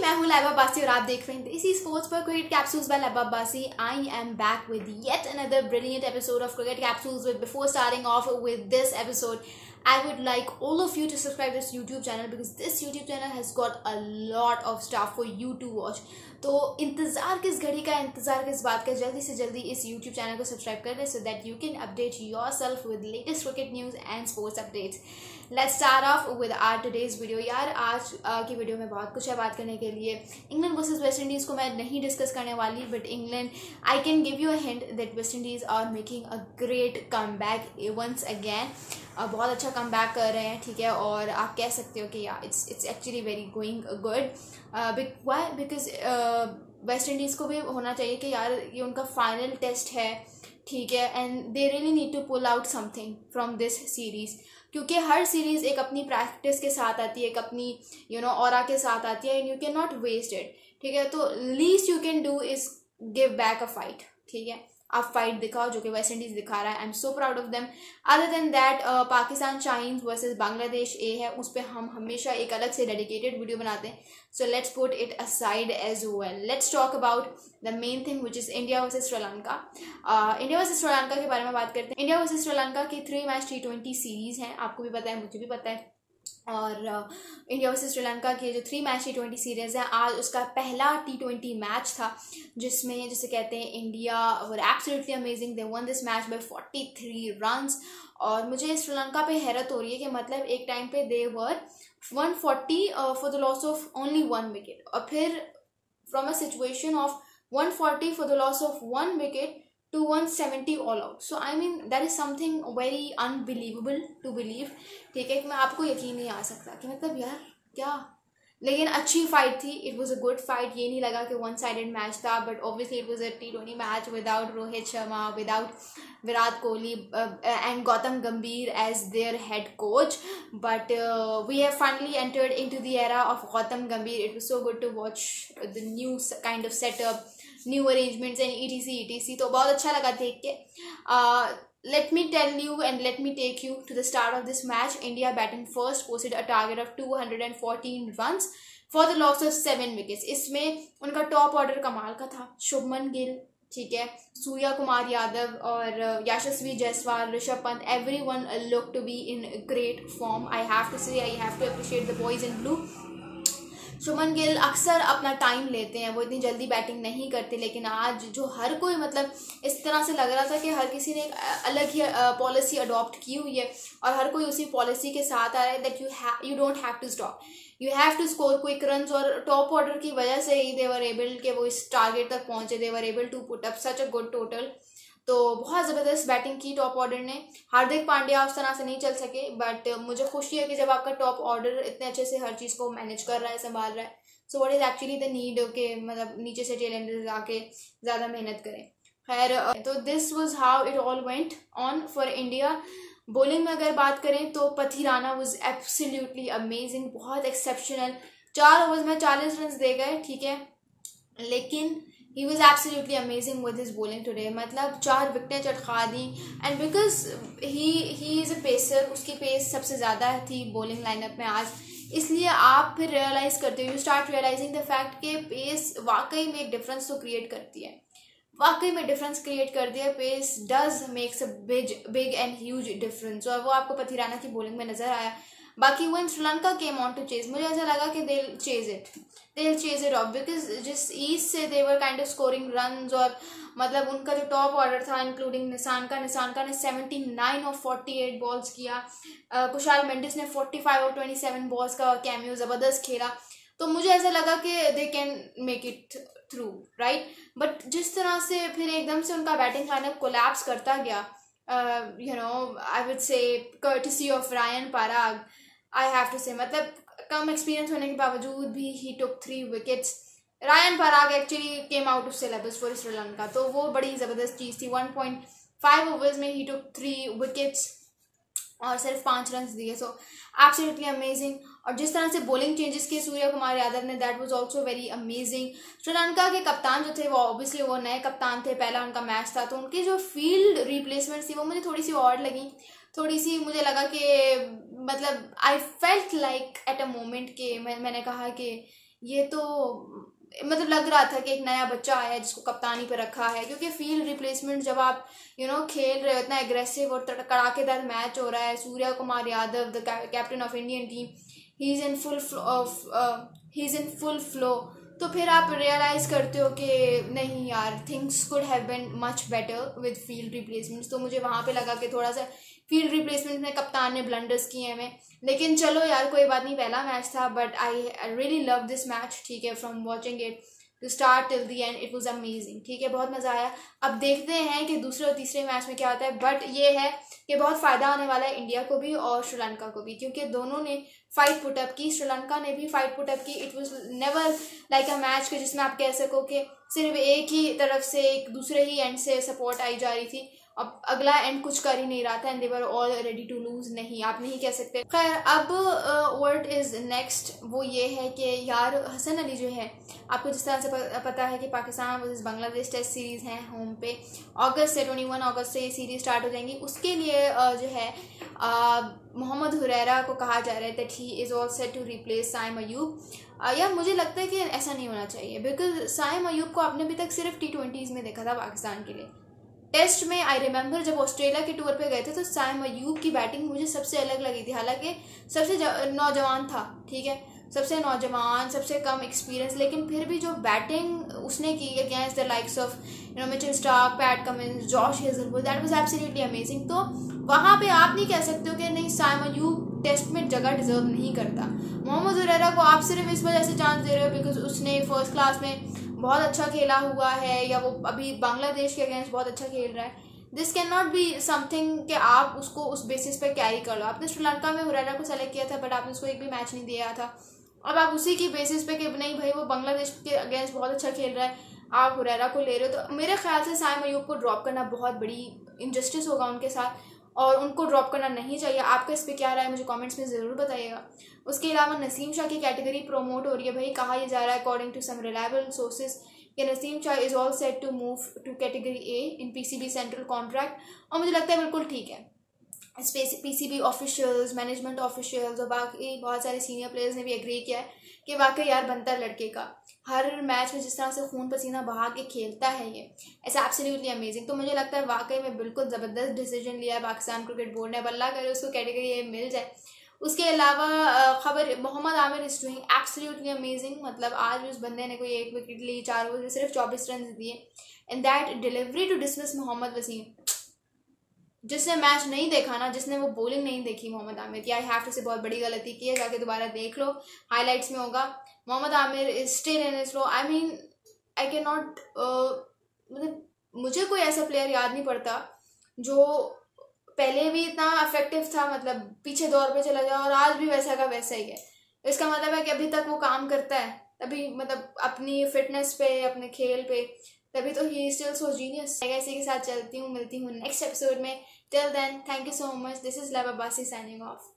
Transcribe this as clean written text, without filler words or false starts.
मैं हूँ लैबा अब्बासी और आप देख रहे हैं देसी स्पोर्ट्स पर cricket capsules by Laiba Abbasi. I am back with yet another brilliant episode of Cricket Capsules. With before starting off with this episode, I would like all of you to subscribe this YouTube channel because this YouTube channel has got a lot of stuff for you to watch. तो इंतज़ार किस घड़ी का, इंतज़ार किस बात का, जल्दी से जल्दी इस YouTube चैनल को सब्सक्राइब कर लें so that you can update yourself with latest cricket news and sports updates. Let's start off with our today's video. यार आज की वीडियो में बहुत कुछ है बात करने के लिए. इंग्लैंड वर्सेस वेस्ट इंडीज़ को मैं नहीं डिस्कस करने वाली, but England, I can give you a hint that West Indies are making a great come back once again. बहुत अच्छा कम बैक कर रहे हैं, ठीक है. और आप कह सकते हो कि या it's actually very going good. Why? Because West Indies को भी होना चाहिए कि यार ये उनका फाइनल टेस्ट है, ठीक है, and they really need to pull out something from this series. क्योंकि हर सीरीज़ एक अपनी प्रैक्टिस के साथ आती है, एक अपनी ऑरा के साथ आती है, and you can not waste it, ठीक है. तो least you can do is give back a fight, ठीक है. आप फाइट दिखाओ, जो कि वेस्ट इंडीज़ दिखा रहा है. I am so proud of them. Other than that, Pakistan shines versus Bangladesh A है, उस पर हम हमेशा एक अलग से डेडिकेटेड वीडियो बनाते हैं. So let's put it aside as well. Let's talk about the main thing which is India versus Sri Lanka. India versus Sri Lanka के बारे में बात करते हैं. इंडिया वर्सेस श्रीलंका की 3 मैच T20 सीरीज़ हैं. आपको भी पता है, मुझे भी पता है. और इंडिया वर्सेस श्रीलंका की जो 3 मैच T20 सीरीज़ है, आज उसका पहला T20 मैच था, जिसमें जिसे कहते हैं India were absolutely amazing. They one this match by 43 runs. और मुझे श्रीलंका पे हैरत हो रही है कि मतलब एक टाइम पे दे वर 140 for the loss of only 1 wicket, और फिर from a situation of 140 for the loss of 1 wicket to 170 all out. So I mean that is something very unbelievable to believe, ठीक है, कि मैं आपको यकीन नहीं आ सकता कि मतलब यार क्या. लेकिन अच्छी फाइट थी. It was a good fight. ये नहीं लगा कि वन साइडेड मैच था, but obviously it was a T20 match without Rohit Sharma, without Virat Kohli and Gautam Gambhir as their head coach. But we have finally entered into the era of Gautam Gambhir. It was so good to watch the new kind of setup, new arrangements and etc. तो बहुत अच्छा लगा देख के. Let me tell you and let me take you to the start of this match. India batting first posted a target of 214 runs for the loss of 7 wickets. इसमें उनका top order कमाल का था. शुभमन गिल, ठीक है, सूर्या कुमार यादव और यशस्वी Jaiswal, Rishabh Pant, everyone looked to be in great form. I have to say, I have to appreciate the boys in blue. Shubman Gill अक्सर अपना टाइम लेते हैं, वो इतनी जल्दी बैटिंग नहीं करते, लेकिन आज जो हर कोई मतलब इस तरह से लग रहा था कि हर किसी ने एक अलग ही पॉलिसी अडॉप्ट की हुई है और हर कोई उसी पॉलिसी के साथ आ रहा है that you don't have to stop, you have to score quick runs. और टॉप ऑर्डर की वजह से ही दे वर एबल के वो इस टारगेट तक पहुंचे. They were able to put up such a good total. तो बहुत ज़बरदस्त बैटिंग की टॉप ऑर्डर ने. हार्दिक पांड्या उस तरह से नहीं चल सके, बट मुझे खुशी है कि जब आपका टॉप ऑर्डर इतने अच्छे से हर चीज़ को मैनेज कर रहा है, संभाल रहा है, so what is actually the need के मतलब नीचे से टेल एंडर्स आके ज़्यादा मेहनत करें. खैर, तो this was how it all went on for India. Bowling में अगर बात करें तो पथिराना वॉज एब्सोल्युटली अमेजिंग, बहुत एक्सेप्शनल. 4 ओवर्स में 40 रन दे गए, ठीक है, लेकिन he was absolutely amazing with his bowling today. मतलब 4 विकेटें चटका दी. And because he is a pacer, उसकी पेस सबसे ज़्यादा थी बॉलिंग लाइनअप में आज, इसलिए आप फिर रियलाइज़ करते हो, you start realizing the fact कि पेस वाकई में एक डिफरेंस तो क्रिएट करती है, वाकई में डिफरेंस क्रिएट कर दिया. Pace does makes a big and huge difference, और वो आपको पथिराना की बॉलिंग में नज़र आया. बाकी वो इन Sri Lanka came on to chase, मुझे ऐसा लगा कि they will chase it of, because जिस ईस्ट से दे were kind of scoring runs. और मतलब उनका जो टॉप ऑर्डर था इंक्लूडिंग निशान का ने 79 ऑफ 48 बॉल्स किया. कुशाल मेंडिस ने 45 ऑफ 27 बॉल्स का कैमियो ज़बरदस्त खेला. तो मुझे ऐसा लगा कि they can make it through, right. But जिस तरह से फिर एकदम से उनका बैटिंग लाइनअप कोलैप्स करता गया, I would say courtesy of Riyan Parag, I have to say, मतलब कम एक्सपीरियंस होने के बावजूद भी he took 3 wickets. Riyan Parag actually came out of syllabus for Sri Lanka, तो वो बड़ी ज़बरदस्त चीज़ थी. 1.5 ओवर्स में ही टुक 3 विकेट्स और सिर्फ 5 रन दिए. So absolutely amazing. और जिस तरह से बॉलिंग चेंजेस किए सूर्या कुमार यादव ने, that was also very amazing. Sri Lanka के कप्तान जो थे वो ऑब्वियसली वो नए कप्तान थे, पहला उनका मैच था, तो उनकी जो फील्ड रिप्लेसमेंट थी वो मुझे थोड़ी सी ऑड लगी. थोड़ी सी मुझे लगा कि मतलब I felt like at a moment के मैंने कहा कि ये तो मतलब लग रहा था कि एक नया बच्चा आया है जिसको कप्तानी पर रखा है, क्योंकि फील्ड रिप्लेसमेंट जब आप खेल रहे हो, इतना एग्रेसिव और कड़ाकेदार मैच हो रहा है, Surya Kumar Yadav the captain of Indian team, he is in full flow, तो फिर आप रियलाइज़ करते हो कि नहीं यार, things could have been much better with field replacements. तो मुझे वहाँ पे लगा कि थोड़ा सा फील्ड रिप्लेसमेंट में कप्तान ने ब्लंडर्स किए हैं। लेकिन चलो यार, कोई बात नहीं, पहला मैच था, but I really love this match, ठीक है, from watching it to start till the end, it was amazing, ठीक है, बहुत मज़ा आया। अब देखते हैं कि दूसरे और तीसरे मैच में क्या होता है, बट ये है कि बहुत फ़ायदा होने वाला है इंडिया को भी और श्रीलंका को भी, क्योंकि दोनों ने फाइट पुटअप की, श्रीलंका ने भी फाइट पुटअप की। It was never like a match के जिसमें आप कह सको कि सिर्फ एक ही तरफ से, एक दूसरे ही एंड से सपोर्ट आई जा रही थी, अब अगला एंड कुछ कर ही नहीं रहा था, and they were all ready to lose. नहीं, आप नहीं कह सकते। खैर, अब व्हाट इज नेक्स्ट, वो ये है कि यार हसन अली जो है, आपको जिस तरह से पता है कि Pakistan versus Bangladesh test series हैं होम पे, अगस्त से 21 अगस्त से ये सीरीज स्टार्ट हो जाएंगी। उसके लिए जो है मोहम्मद हुरैरा को कहा जा रहा है that he is all set to replace Saim Ayub. यार मुझे लगता है कि ऐसा नहीं होना चाहिए, बिकॉज साइम अयूब को आपने अभी तक सिर्फ T20s में देखा था पाकिस्तान के लिए। टेस्ट में आई रिमेंबर जब ऑस्ट्रेलिया के टूर पे गए थे तो साइम अयूब की बैटिंग मुझे सबसे अलग लगी थी, हालांकि सबसे नौजवान था, ठीक है, सबसे नौजवान, सबसे कम एक्सपीरियंस, लेकिन फिर भी जो बैटिंग उसने की against the likes of Mitchell Starc, PAT Cummins, Josh Hazlewood, that was absolutely amazing. तो वहाँ पे आप नहीं कह सकते हो कि नहीं, साइम अयूब टेस्ट में जगह डिजर्व नहीं करता। मोहम्मद हुरैरा को आप सिर्फ इस वजह से चांस दे रहे हो बिकॉज उसने फर्स्ट क्लास में बहुत अच्छा खेला हुआ है, या वो अभी बांग्लादेश के अगेंस्ट बहुत अच्छा खेल रहा है। This can not be something कि आप उसको उस बेसिस पे कैरी कर लो। आपने श्रीलंका में हुरैरा को सेलेक्ट किया था, बट आपने उसको एक भी मैच नहीं दिया था। अब आप उसी की बेसिस पे कि नहीं भाई वो बांग्लादेश के अगेंस्ट बहुत अच्छा खेल रहा है, आप हुरैरा को ले रहे हो, तो मेरे ख्याल से साइम अयूब को ड्रॉप करना बहुत बड़ी इनजस्टिस होगा उनके साथ, और उनको ड्रॉप करना नहीं चाहिए। आपका इस पर क्या राय है मुझे कमेंट्स में ज़रूर बताइएगा। उसके अलावा नसीम शाह की कैटेगरी प्रोमोट हो रही है भाई, कहा यह जा रहा है according to some reliable sources कि Naseem Shah is all set to move to category A in PCB central contract, और मुझे लगता है बिल्कुल ठीक है। PCB ऑफिशियल्स, मैनेजमेंट ऑफिशियल्स और बाकी बहुत सारे सीनियर प्लेयर्स ने भी एग्री किया है कि वाकई यार बनता है लड़के का, हर मैच में जिस तरह से खून पसीना बहा के खेलता है ये, ऐसा एब्सोल्युटली अमेजिंग। तो मुझे लगता है वाकई में बिल्कुल ज़बरदस्त डिसीजन लिया है पाकिस्तान क्रिकेट बोर्ड ने, अब अल्लाह करे उसको कैटेगरी ए मिल जाए। उसके अलावा खबर, Mohammad Aamir is doing absolutely amazing, मतलब आज भी उस बंदे ने कोई 1 विकेट ली, 4 ओवर में सिर्फ 24 रन दिए, and that delivery to dismiss Mohammad Wasim. जिसने मैच नहीं देखा ना, जिसने वो बॉलिंग नहीं देखी मोहम्मद आमिर की, आई हैव टू से बहुत बड़ी गलती की है, जाके दोबारा देख लो, हाईलाइट्स में होगा। Mohammad Aamir is still in is low, I mean I can not, मतलब मुझे कोई ऐसा प्लेयर याद नहीं पड़ता जो पहले भी इतना इफेक्टिव था, मतलब पीछे दौर पे चला जाओ और आज भी वैसा का वैसा ही है। इसका मतलब है कि अभी तक वो काम करता है, तभी मतलब अपनी फिटनेस पे, अपने खेल पे, तभी तो ही स्टिल सो जीनियस। ऐसे के साथ चलती हूँ, मिलती हूँ नेक्स्ट एपिसोड में। Till then, thank you so much, this is Lab Abbasi signing of.